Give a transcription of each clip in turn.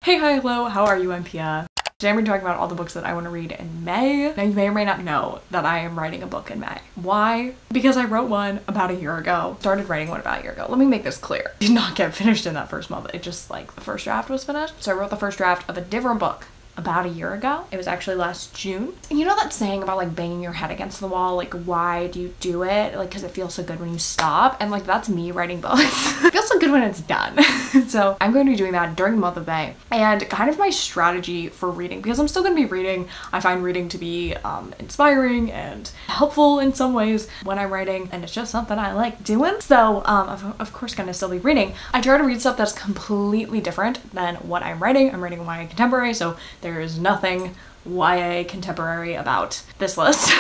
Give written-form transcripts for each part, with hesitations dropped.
Hey, hi, hello, how are you? I'm Pia. Today I'm going to be talking about all the books that I want to read in May. Now you may or may not know that I am writing a book in May. Why? Because I wrote one about a year ago. Started writing one about a year ago. Let me make this clear. Did not get finished in that first month. It just like the first draft was finished. So I wrote the first draft of a different book about a year ago. It was actually last June. And you know that saying about like banging your head against the wall? Like, why do you do it? Like, because it feels so good when you stop. And like, that's me writing books. It feels so good when it's done. So I'm going to be doing that during the month of May. And kind of my strategy for reading, because I'm still going to be reading. I find reading to be inspiring and helpful in some ways when I'm writing. And it's just something I like doing. So of course going to still be reading. I try to read stuff that's completely different than what I'm writing. I'm writing YA contemporary, so there is nothing YA contemporary about this list.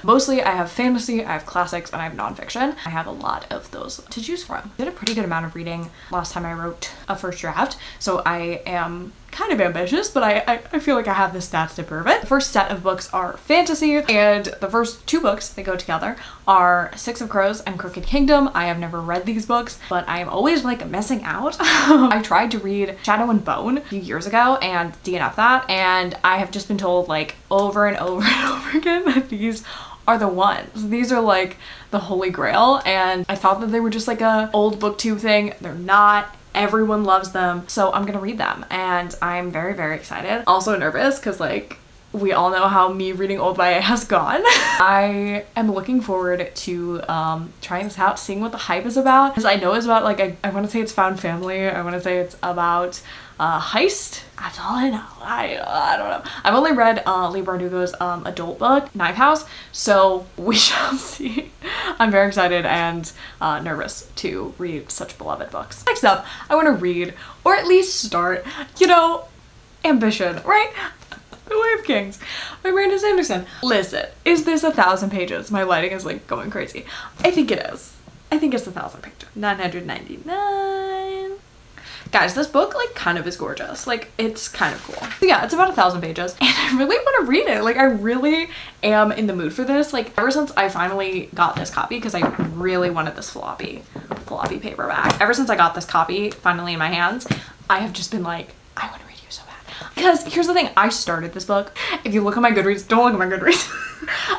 Mostly I have fantasy, I have classics, and I have nonfiction. I have a lot of those to choose from. I did a pretty good amount of reading last time I wrote a first draft, so I am kind of ambitious, but I feel like I have the stats to prove it. The first set of books are fantasy, and the first two books that go together are Six of Crows and Crooked Kingdom. I have never read these books, but I am always like missing out. I tried to read Shadow and Bone a few years ago and DNF that, and I have just been told like over and over and over again that these are the ones. These are like the holy grail, and I thought that they were just like a old booktube thing. They're not. Everyone loves them, so I'm gonna read them, and I'm very, very excited. Also nervous because like we all know how me reading old YA has gone. I am looking forward to trying this out, seeing what the hype is about, because I know it's about like I want to say it's found family. I want to say it's about heist. That's all I know. I don't know. I've only read Leigh Bardugo's adult book, Knife House, so we shall see. I'm very excited and nervous to read such beloved books. Next up, I want to read, or at least start, you know, ambition, right? The Way of Kings by Brandon Sanderson. Listen, is this 1,000 pages? My lighting is like going crazy. I think it is. I think it's 1,000 pages. 999. Guys, this book like kind of is gorgeous. Like, it's kind of cool. So yeah, it's about 1,000 pages, and I really want to read it. Like, I really am in the mood for this. Like, ever since I finally got this copy, because I really wanted this floppy paperback. Ever since I got this copy finally in my hands, I have just been like, I want to read you so bad. Because here's the thing, I started this book. If you look at my Goodreads, don't look at my Goodreads.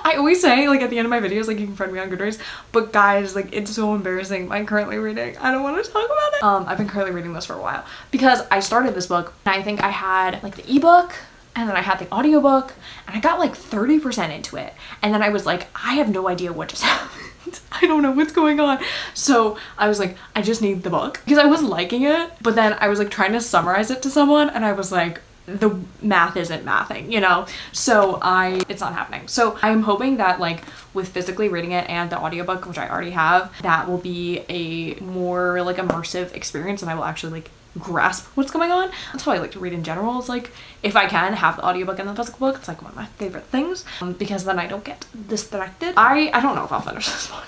I always say like at the end of my videos, like you can friend me on Goodreads, but guys, like it's so embarrassing. I'm currently reading. I don't want to talk about it. I've been currently reading this for a while because I started this book and I think I had like the ebook and then I had the audiobook and I got like 30% into it. And then I was like, I have no idea what just happened. I don't know what's going on. So I was like, I just need the book because I was liking it. But then I was like trying to summarize it to someone and I was like, the math isn't mathing, you know? So it's not happening. So I'm hoping that like with physically reading it and the audiobook, which I already have, that will be a more like immersive experience and I will actually like grasp what's going on. That's how I like to read in general. It's like if I can have the audiobook and the physical book, it's like one of my favorite things because then I don't get distracted. I don't know if I'll finish this book.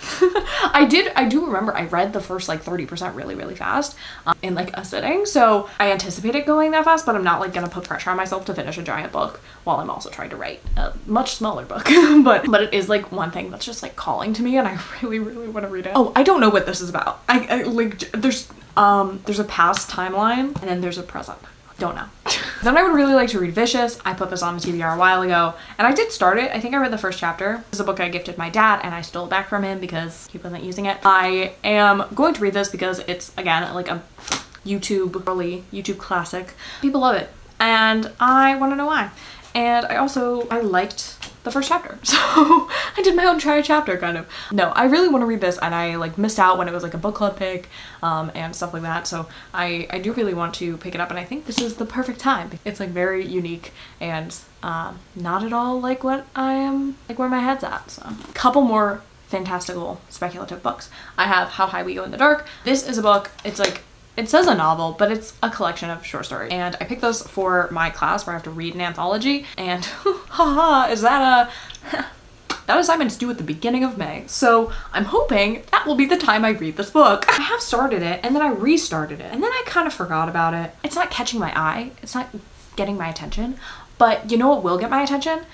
I do remember I read the first like 30% really fast in like a sitting, so I anticipate it going that fast, but I'm not like gonna put pressure on myself to finish a giant book while I'm also trying to write a much smaller book. but it is like one thing that's just like calling to me and I really want to read it. Oh, I don't know what this is about. I like there's a past timeline and then there's a present. Don't know. Then I would really like to read Vicious. I put this on the TBR a while ago and I did start it. I think I read the first chapter. This is a book I gifted my dad and I stole it back from him because he wasn't using it. I am going to read this because it's again like a early YouTube classic. People love it and I want to know why. And I liked the first chapter, so I did my own chapter kind of. No, I really want to read this and I like missed out when it was like a book club pick and stuff like that, so I do really want to pick it up and I think this is the perfect time. It's like very unique and not at all like what I am, like where my head's at. So a couple more fantastical speculative books. I have How High We Go in the Dark. This is a book, it's like, it says a novel, but it's a collection of short stories. And I picked those for my class where I have to read an anthology. And haha, is that that assignment's due at the beginning of May. So I'm hoping that will be the time I read this book. I have started it and then I restarted it and then I kind of forgot about it. It's not catching my eye. It's not getting my attention, but you know what will get my attention?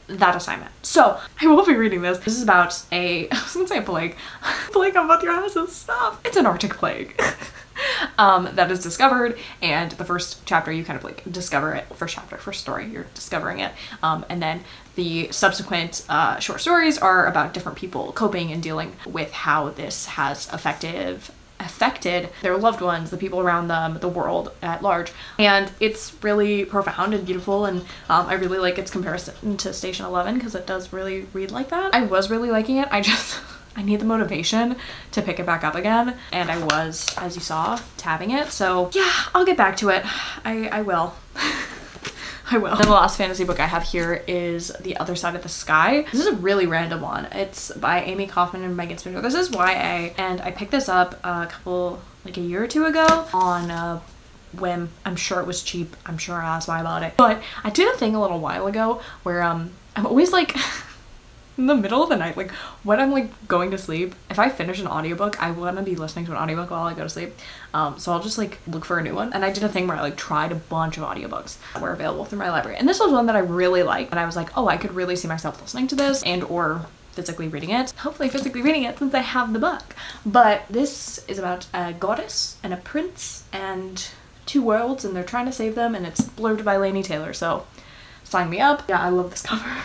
That assignment. So I will be reading this. This is about I was gonna say a plague. Plague on both your houses. Stop. It's an Arctic plague. that is discovered, and the first chapter you kind of like discover it. First chapter, first story, you're discovering it, and then the subsequent short stories are about different people coping and dealing with how this has affected their loved ones, the people around them, the world at large. And it's really profound and beautiful, and I really like its comparison to Station 11 because it does really read like that. I was really liking it. I need the motivation to pick it back up again, and I was, as you saw, tabbing it. So yeah, I'll get back to it. I will. I will. And the last fantasy book I have here is The Other Side of the Sky. This is a really random one. It's by Amy Kaufman and Megan Spindler. This is YA, and I picked this up like a year or two ago on a whim. I'm sure it was cheap. I'm sure that's why I bought it. But I did a thing a little while ago where I'm always like in the middle of the night, like when I'm like going to sleep, if I finish an audiobook, I want to be listening to an audiobook while I go to sleep. So I'll just like look for a new one. And I did a thing where I like tried a bunch of audiobooks that were available through my library. And this was one that I really liked. And I was like, oh, I could really see myself listening to this and or physically reading it. Hopefully physically reading it since I have the book. But this is about a goddess and a prince and two worlds, and they're trying to save them, and it's blurbed by Laini Taylor. So sign me up. Yeah, I love this cover.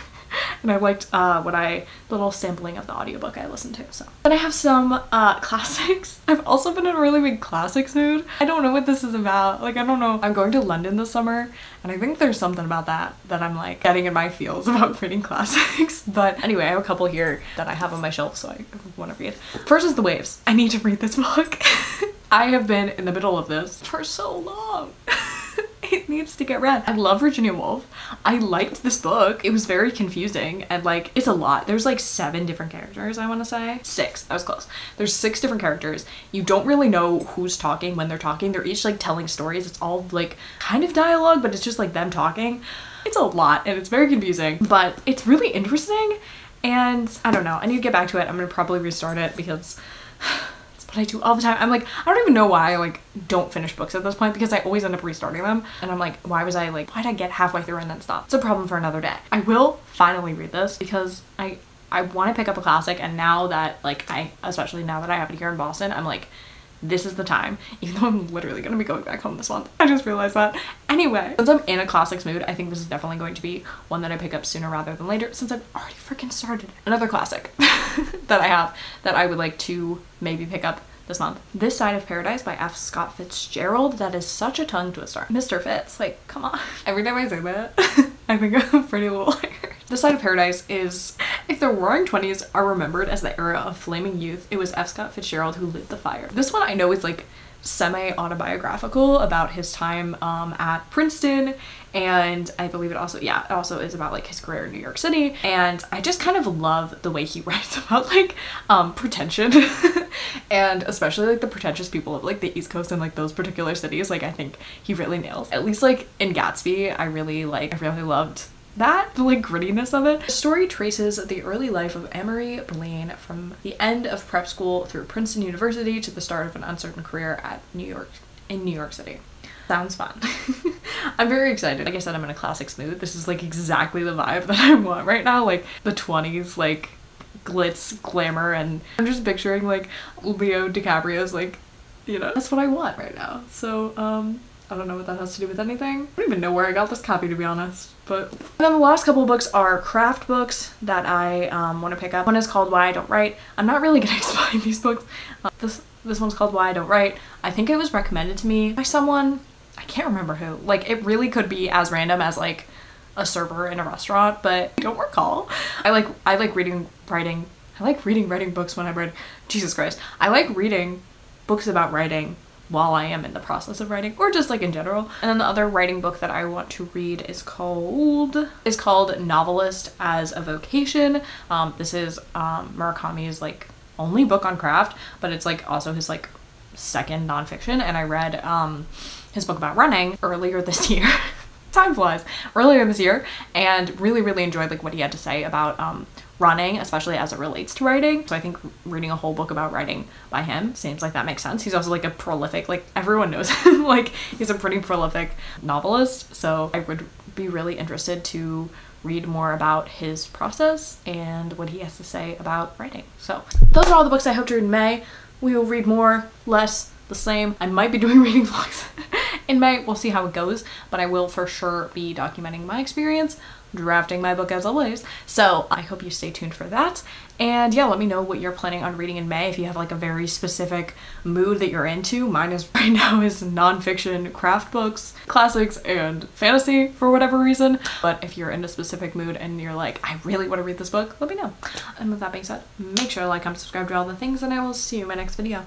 And I liked the little sampling of the audiobook I listened to. So then I have some classics. I've also been in a really big classics mood. I don't know what this is about. Like, I don't know. I'm going to London this summer, and I think there's something about that I'm like getting in my feels about reading classics. But anyway, I have a couple here that I have on my shelf, so I want to read. First is The Waves. I need to read this book. I have been in the middle of this for so long. It needs to get read. I love Virginia Woolf. I liked this book. It was very confusing, and like it's a lot. There's like 7 different characters, I want to say. 6. I was close. There's 6 different characters. You don't really know who's talking when they're talking. They're each like telling stories. It's all like kind of dialogue, but it's just like them talking. It's a lot, and it's very confusing, but it's really interesting, and I don't know. I need to get back to it. I'm gonna probably restart it because what I do all the time. I'm like, I don't even know why I like don't finish books at this point, because I always end up restarting them, and I'm like, why'd I get halfway through and then stop? It's a problem for another day. I will finally read this because I want to pick up a classic, and now that like especially now that I have it here in Boston, I'm like, this is the time, even though I'm literally gonna be going back home this month. I just realized that. Anyway, since I'm in a classics mood, I think this is definitely going to be one that I pick up sooner rather than later, since I've already freaking started it. Another classic that I have that I would like to maybe pick up this month. This Side of Paradise by F. Scott Fitzgerald. That is such a tongue twister. Mr. Fitz, like, come on. Every time I say that, I think I'm Pretty Little Liars. This Side of Paradise is, if the Roaring 20s are remembered as the era of flaming youth, it was F. Scott Fitzgerald who lit the fire. This one I know is like semi-autobiographical about his time at Princeton, and I believe it also is about like his career in New York City, and I just kind of love the way he writes about like pretension and especially like the pretentious people of like the East Coast and like those particular cities. Like I think he really nails, at least like in Gatsby, I really loved that, the like grittiness of it. The story traces the early life of Amory Blaine from the end of prep school through Princeton University to the start of an uncertain career at New York City. Sounds fun. I'm very excited. Like I said, I'm in a classics mood. This is like exactly the vibe that I want right now, like the 20s, like glitz, glamour, and I'm just picturing like Leo DiCaprio's like, you know, that's what I want right now. So I don't know what that has to do with anything. I don't even know where I got this copy, to be honest. But and then the last couple of books are craft books that I want to pick up. One is called Why I Don't Write. I'm not really gonna explain these books. This one's called Why I Don't Write. I think it was recommended to me by someone. I can't remember who. Like it really could be as random as like a server in a restaurant, but I don't recall. I like reading writing books when I'm reading. Jesus Christ. I like reading books about writing while I am in the process of writing, or just like in general. And then the other writing book that I want to read is called Novelist as a Vocation. This is Murakami's like only book on craft, but it's like also his like second nonfiction, and I read his book about running earlier this year. Time flies. Earlier this year, and really enjoyed like what he had to say about running, especially as it relates to writing. So I think reading a whole book about writing by him seems like that makes sense. He's also like a prolific, like everyone knows him, like he's a pretty prolific novelist. So I would be really interested to read more about his process and what he has to say about writing. So those are all the books I hope to read in May. We will read more, less, the same. I might be doing reading vlogs in May. We'll see how it goes, but I will for sure be documenting my experience drafting my book as always. So I hope you stay tuned for that. And yeah, let me know what you're planning on reading in May if you have like a very specific mood that you're into. Mine is right now is nonfiction, craft books, classics, and fantasy for whatever reason. But if you're in a specific mood and you're like, I really want to read this book, let me know. And with that being said, make sure to like, comment, subscribe, do all the things, and I will see you in my next video.